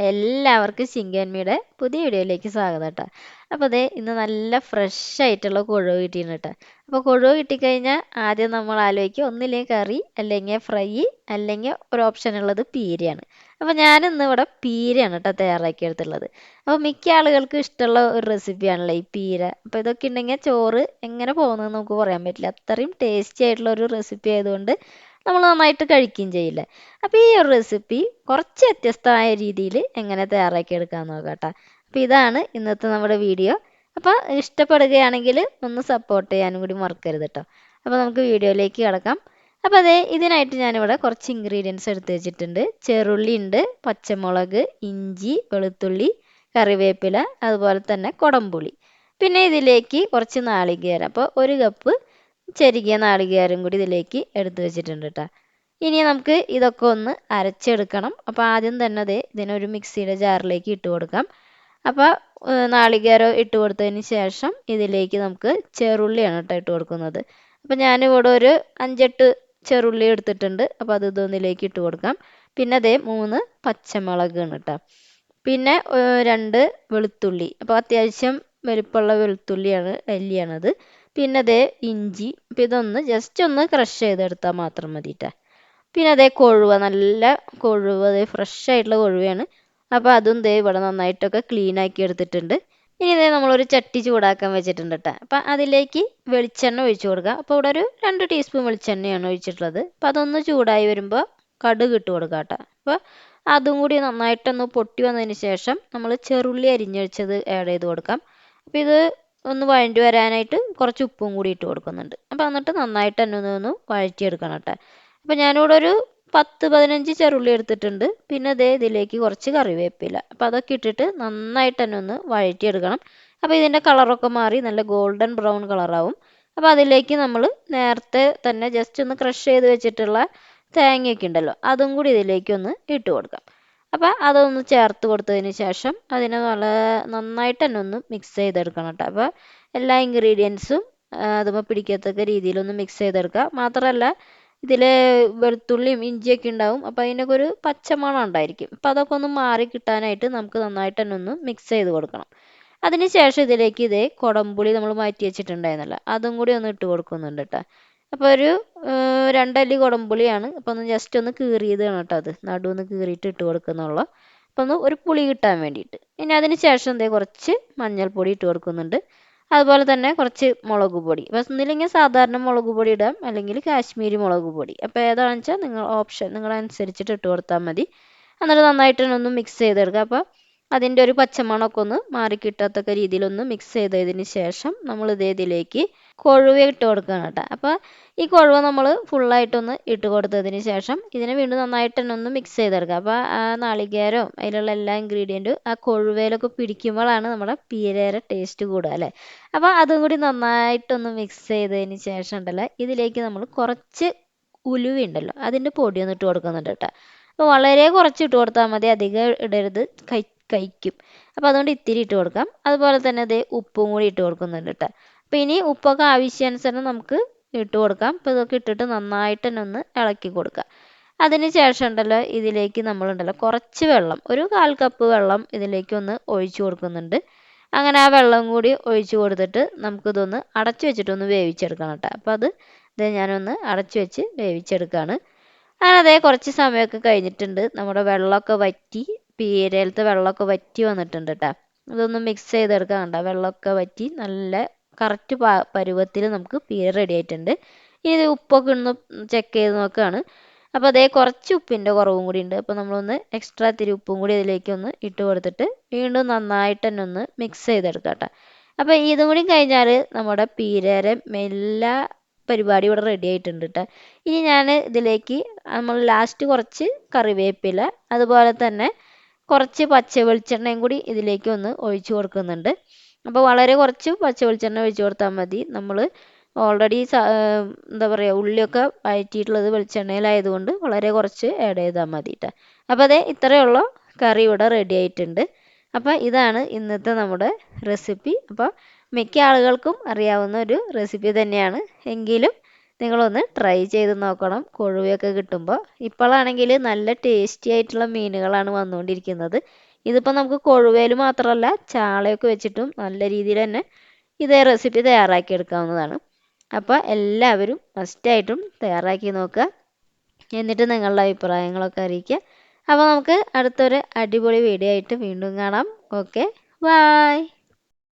എല്ലാവർക്കും ശിങ്കന്മിയുടെ പുതിയ വീഡിയോയിലേക്ക് സ്വാഗതം കേട്ടോ. അപ്പോൾ അതെ ഇന്ന് നല്ല ഫ്രഷ് ആയിട്ടുള്ള കൊഴുവ കിട്ടിയിരുന്നു കേട്ടോ. അപ്പോൾ കൊഴുവ കിട്ടിക്കഴിഞ്ഞാൽ ആദ്യം നമ്മൾ ആലോചിക്കുക ഒന്നില്ലെങ്കിൽ കറി അല്ലെങ്കിൽ ഫ്രൈ അല്ലെങ്കിൽ ഒരു ഓപ്ഷൻ ഉള്ളത് പീരയാണ്. അപ്പോൾ ഞാനിന്ന് ഇവിടെ പീരയാണ് കേട്ടോ തയ്യാറാക്കിയെടുത്തുള്ളത്. അപ്പോൾ മിക്ക ആളുകൾക്കും ഇഷ്ടമുള്ള ഒരു റെസിപ്പിയാണല്ലോ ഈ പീര. അപ്പോൾ ഇതൊക്കെ ഉണ്ടെങ്കിൽ ചോറ് എങ്ങനെ പോകുന്നതെന്ന് നമുക്ക് പറയാൻ പറ്റില്ല. അത്രയും ടേസ്റ്റി ആയിട്ടുള്ള ഒരു റെസിപ്പി ആയതുകൊണ്ട് നമ്മൾ നന്നായിട്ട് കഴിക്കുകയും ചെയ്യില്ല. അപ്പോൾ ഈ ഒരു റെസിപ്പി കുറച്ച് വ്യത്യസ്തമായ രീതിയിൽ എങ്ങനെ തയ്യാറാക്കി എടുക്കാമെന്ന് നോക്കാം കേട്ടോ. അപ്പോൾ ഇതാണ് ഇന്നത്തെ നമ്മുടെ വീഡിയോ. അപ്പോൾ ഇഷ്ടപ്പെടുകയാണെങ്കിൽ ഒന്ന് സപ്പോർട്ട് ചെയ്യാനും കൂടി മറക്കരുത് കേട്ടോ. അപ്പോൾ നമുക്ക് വീഡിയോയിലേക്ക് കിടക്കാം. അപ്പോൾ അതെ ഇതിനായിട്ട് ഞാനിവിടെ കുറച്ച് ഇൻഗ്രീഡിയൻസ് എടുത്ത് വെച്ചിട്ടുണ്ട്. ചെറുള്ളി ഉണ്ട്, പച്ചമുളക്, ഇഞ്ചി, വെളുത്തുള്ളി, കറിവേപ്പില, അതുപോലെ തന്നെ കുടംപുളി. പിന്നെ ഇതിലേക്ക് കുറച്ച് നാളികേരം. അപ്പോൾ ഒരു കപ്പ് ചെരുകിയ നാളികേരം കൂടി ഇതിലേക്ക് എടുത്ത് വെച്ചിട്ടുണ്ട് കേട്ടോ. ഇനി നമുക്ക് ഇതൊക്കെ ഒന്ന് അരച്ചെടുക്കണം. അപ്പോൾ ആദ്യം തന്നെ ഇതിനൊരു മിക്സിയുടെ ജാറിലേക്ക് ഇട്ട് കൊടുക്കാം. അപ്പോൾ നാളികേരം ഇട്ട് കൊടുത്തതിന് ശേഷം ഇതിലേക്ക് നമുക്ക് ചെറുള്ളിയാണ് കേട്ടോ ഇട്ട് കൊടുക്കുന്നത്. അപ്പോൾ ഞാനിവിടെ ഒരു 5-8 ചെറുള്ളി എടുത്തിട്ടുണ്ട്. അപ്പോൾ അത് ഇതൊന്നിലേക്ക് ഇട്ട് കൊടുക്കാം. പിന്നെ 3 പച്ചമുളകാണ് കേട്ടോ. പിന്നെ 2 വെളുത്തുള്ളി. അപ്പോൾ അത്യാവശ്യം വലിപ്പമുള്ള വെളുത്തുള്ളിയാണ്, അല്ലിയാണത്. പിന്നെ ഇഞ്ചി. അപ്പോൾ ഇതൊന്ന് ജസ്റ്റ് ഒന്ന് ക്രഷ് ചെയ്തെടുത്താൽ മാത്രം മതി കേട്ടോ. പിന്നെ കൊഴുവ, നല്ല കൊഴുവ, ഫ്രഷ് ആയിട്ടുള്ള കൊഴുവയാണ്. അപ്പോൾ അതും ഇവിടെ നന്നായിട്ടൊക്കെ ക്ലീൻ ആക്കി എടുത്തിട്ടുണ്ട്. ഇനി നമ്മളൊരു ചട്ടി ചൂടാക്കാൻ വെച്ചിട്ടുണ്ട് കേട്ടോ. അപ്പം അതിലേക്ക് വെളിച്ചെണ്ണ ഒഴിച്ചു കൊടുക്കുക. അപ്പോൾ ഇവിടെ ഒരു 2 ടീസ്പൂൺ വെളിച്ചെണ്ണയാണ് ഒഴിച്ചിട്ടുള്ളത്. അപ്പോൾ അതൊന്ന് ചൂടായി വരുമ്പോൾ കടുക് ഇട്ട് കൊടുക്കുക കേട്ടോ. അപ്പോൾ അതും കൂടി നന്നായിട്ടൊന്ന് പൊട്ടി വന്നതിന് ശേഷം നമ്മൾ ചെറുള്ളി അരിഞ്ഞൊഴിച്ചത് ആഡ് ചെയ്ത് കൊടുക്കാം. അപ്പോൾ ഇത് ഒന്ന് വഴണ്ടി വരാനായിട്ട് കുറച്ച് ഉപ്പും കൂടി ഇട്ട് കൊടുക്കുന്നുണ്ട്. അപ്പോൾ എന്നിട്ട് നന്നായിട്ട് തന്നെ ഒന്ന് വഴറ്റിയെടുക്കണം കേട്ടോ. അപ്പോൾ ഞാനിവിടെ ഒരു 10-15 ചെറുള്ളി എടുത്തിട്ടുണ്ട്. പിന്നെ ഇതിലേക്ക് കുറച്ച് കറിവേപ്പില. അപ്പോൾ അതൊക്കെ ഇട്ടിട്ട് നന്നായിട്ട് തന്നെ ഒന്ന് വഴറ്റിയെടുക്കണം. അപ്പോൾ ഇതിൻ്റെ കളറൊക്കെ മാറി നല്ല ഗോൾഡൻ ബ്രൗൺ കളറാവും. അപ്പോൾ അതിലേക്ക് നമ്മൾ നേരത്തെ തന്നെ ജസ്റ്റ് ഒന്ന് ക്രഷ് ചെയ്ത് വെച്ചിട്ടുള്ള തേങ്ങയൊക്കെ ഉണ്ടല്ലോ, അതും കൂടി ഇതിലേക്ക് ഒന്ന് ഇട്ട് കൊടുക്കാം. അപ്പോൾ അതൊന്ന് ചേർത്ത് കൊടുത്തതിന് ശേഷം അതിനെ നന്നായിട്ട് തന്നെ ഒന്ന് മിക്സ് ചെയ്തെടുക്കണം കേട്ടോ. അപ്പോൾ എല്ലാ ഇൻഗ്രീഡിയൻസും അതുമ്പോൾ പിടിക്കത്തക്ക രീതിയിലൊന്ന് മിക്സ് ചെയ്തെടുക്കുക. മാത്രമല്ല ഇതിൽ വെളുത്തുള്ളിയും ഇഞ്ചിയൊക്കെ ഉണ്ടാവും. അപ്പോൾ അതിനൊക്കെ ഒരു പച്ചമണം ഉണ്ടായിരിക്കും. അപ്പോൾ അതൊക്കെ ഒന്ന് മാറി കിട്ടാനായിട്ട് നമുക്ക് നന്നായിട്ട് തന്നെ ഒന്ന് മിക്സ് ചെയ്ത് കൊടുക്കണം. അതിന് ശേഷം ഇതിലേക്ക് കുടംപുളി നമ്മൾ മാറ്റി വെച്ചിട്ടുണ്ടായിരുന്നല്ലോ, അതും കൂടി ഒന്ന് ഇട്ട് കൊടുക്കുന്നുണ്ട് കേട്ടോ. അപ്പോൾ ഒരു 2 അല്ലി കുടംപുളിയാണ്. അപ്പോൾ ഒന്ന് ജസ്റ്റ് ഒന്ന് കീറിയതാണ് കേട്ടോ, അത് നടുവൊന്ന് കീറിയിട്ട് ഇട്ട് കൊടുക്കുന്നുള്ളൂ. അപ്പോൾ ഒന്ന് ഒരു പുളി കിട്ടാൻ വേണ്ടിയിട്ട്. ഇനി അതിന് ശേഷം കുറച്ച് മഞ്ഞൾപ്പൊടി ഇട്ട് കൊടുക്കുന്നുണ്ട്. അതുപോലെ തന്നെ കുറച്ച് മുളക് പൊടി. അപ്പോൾ ഒന്നില്ലെങ്കിൽ സാധാരണ മുളക് പൊടി ഇടാം, അല്ലെങ്കിൽ കാശ്മീരി മുളക് പൊടി. അപ്പോൾ ഏതാണെന്ന് വെച്ചാൽ നിങ്ങൾ ഓപ്ഷൻ നിങ്ങളനുസരിച്ചിട്ട് ഇട്ട് കൊടുത്താൽ മതി. എന്നിട്ട് നന്നായിട്ട് ഒന്ന് മിക്സ് ചെയ്തെടുക്കുക. അപ്പോൾ അതിൻ്റെ ഒരു പച്ചമണമൊക്കെ ഒന്ന് മാറി കിട്ടാത്തക്ക രീതിയിലൊന്ന് മിക്സ് ചെയ്തതിന് ശേഷം നമ്മൾ ഇതിലേക്ക് കൊഴുവ ഇട്ട് കൊടുക്കുകയാണ് കേട്ടോ. അപ്പോൾ ഈ കൊഴുവ നമ്മൾ ഫുള്ളായിട്ടൊന്ന് ഇട്ട് കൊടുത്തതിന് ശേഷം ഇതിനെ വീണ്ടും നന്നായിട്ട് തന്നെ ഒന്ന് മിക്സ് ചെയ്തെടുക്കുക. അപ്പോൾ ആ നാളികേരവും അതിലുള്ള എല്ലാ ഇൻഗ്രീഡിയൻറ്റും ആ കൊഴുവയിലൊക്കെ പിടിക്കുമ്പോഴാണ് നമ്മുടെ പീരയുടെ ടേസ്റ്റ് കൂടുക അല്ലേ. അപ്പോൾ അതും കൂടി നന്നായിട്ടൊന്ന് മിക്സ് ചെയ്തതിന് ശേഷം ഉണ്ടല്ലോ, ഇതിലേക്ക് നമ്മൾ കുറച്ച് ഉലുവ ഉണ്ടല്ലോ അതിൻ്റെ പൊടി ഒന്ന് ഇട്ട് കൊടുക്കുന്നുണ്ട് കേട്ടോ. അപ്പോൾ വളരെ കുറച്ച് ഇട്ട് കൊടുത്താൽ മതി, അധികം ഇടരുത്, കഴിക്കും. അപ്പോൾ അതുകൊണ്ട് ഇത്തിരി ഇട്ട് കൊടുക്കാം. അതുപോലെ തന്നെ ഉപ്പും കൂടി ഇട്ട് കൊടുക്കുന്നുണ്ട് കേട്ടോ. അപ്പോൾ ഇനി ഉപ്പൊക്കെ ആവശ്യാനുസരണം നമുക്ക് ഇട്ട് കൊടുക്കാം. അപ്പോൾ ഇതൊക്കെ ഇട്ടിട്ട് നന്നായിട്ട് തന്നെ ഒന്ന് ഇളക്കി കൊടുക്കുക. അതിന് ശേഷം ഉണ്ടല്ലോ ഇതിലേക്ക് നമ്മളുണ്ടല്ലോ കുറച്ച് വെള്ളം, ഒരു 1/4 കപ്പ് വെള്ളം ഇതിലേക്ക് ഒന്ന് ഒഴിച്ചു കൊടുക്കുന്നുണ്ട്. അങ്ങനെ ആ വെള്ളം കൂടി ഒഴിച്ചു കൊടുത്തിട്ട് നമുക്കിതൊന്ന് അടച്ചു വെച്ചിട്ടൊന്ന് വേവിച്ചെടുക്കണം കേട്ടോ. അപ്പോൾ ഞാനൊന്ന് അടച്ചു വെച്ച് വേവിച്ചെടുക്കുകയാണ്. അങ്ങനെ കുറച്ച് സമയമൊക്കെ കഴിഞ്ഞിട്ടുണ്ട്. നമ്മുടെ വെള്ളമൊക്കെ വറ്റി, പീരയിലത്തെ വെള്ളമൊക്കെ വറ്റി വന്നിട്ടുണ്ട് കേട്ടോ. ഇതൊന്ന് മിക്സ് ചെയ്തെടുക്കാൻ കണ്ടോ, വെള്ളമൊക്കെ വറ്റി നല്ല കറക്റ്റ് പരുവത്തിൽ നമുക്ക് പീര റെഡി ആയിട്ടുണ്ട്. ഇനി ഇത് ഉപ്പൊക്കെ ഒന്ന് ചെക്ക് ചെയ്ത് നോക്കുകയാണ്. അപ്പോൾ കുറച്ച് ഉപ്പിൻ്റെ കുറവും കൂടി ഉണ്ട്. അപ്പോൾ നമ്മളൊന്ന് എക്സ്ട്രാ ഇത്തിരി ഉപ്പും കൂടി ഇതിലേക്ക് ഒന്ന് ഇട്ട് കൊടുത്തിട്ട് വീണ്ടും നന്നായിട്ട് തന്നെ ഒന്ന് മിക്സ് ചെയ്തെടുക്കാം കേട്ടോ. അപ്പോൾ ഇതും കൂടി കഴിഞ്ഞാൽ നമ്മുടെ പീരയുടെ എല്ലാ പരിപാടി ഇവിടെ റെഡി ആയിട്ടുണ്ട് കേട്ടോ. ഇനി ഞാൻ ഇതിലേക്ക് നമ്മൾ ലാസ്റ്റ് കുറച്ച് കറിവേപ്പില, അതുപോലെ തന്നെ കുറച്ച് പച്ച വെളിച്ചെണ്ണയും കൂടി ഇതിലേക്ക് ഒന്ന് ഒഴിച്ചു കൊടുക്കുന്നുണ്ട്. അപ്പോൾ വളരെ കുറച്ച് പച്ച വെളിച്ചെണ്ണ ഒഴിച്ചു കൊടുത്താൽ മതി. നമ്മൾ ഓൾറെഡി എന്താ പറയുക ഉള്ളിയൊക്കെ വഴറ്റിയിട്ടുള്ളത് വെളിച്ചെണ്ണയിലായതുകൊണ്ട് വളരെ കുറച്ച് ആഡ് ചെയ്താൽ മതി കേട്ടോ. അപ്പോൾ ഇത്രയേ ഉള്ളൂ, കറി ഇവിടെ റെഡി ആയിട്ടുണ്ട്. അപ്പോൾ ഇതാണ് ഇന്നത്തെ നമ്മുടെ റെസിപ്പി. അപ്പോൾ മിക്ക ആളുകൾക്കും അറിയാവുന്ന ഒരു റെസിപ്പി തന്നെയാണ്, എങ്കിലും നിങ്ങളൊന്ന് ട്രൈ ചെയ്ത് നോക്കണം കൊഴുവയൊക്കെ കിട്ടുമ്പോൾ. ഇപ്പോഴാണെങ്കിൽ നല്ല ടേസ്റ്റി ആയിട്ടുള്ള മീനുകളാണ് വന്നുകൊണ്ടിരിക്കുന്നത്. ഇതിപ്പോൾ നമുക്ക് കൊഴുവേൽ മാത്രമല്ല ചാളയൊക്കെ വെച്ചിട്ടും നല്ല രീതിയിൽ തന്നെ ഇതേ റെസിപ്പി തയ്യാറാക്കി എടുക്കാവുന്നതാണ്. അപ്പോൾ എല്ലാവരും മസ്റ്റായിട്ടും തയ്യാറാക്കി നോക്കുക. എന്നിട്ട് നിങ്ങളുടെ അഭിപ്രായങ്ങളൊക്കെ അറിയിക്കുക. അപ്പോൾ നമുക്ക് അടുത്തൊരു അടിപൊളി വീഡിയോ ആയിട്ട് വീണ്ടും കാണാം. Okay, bye.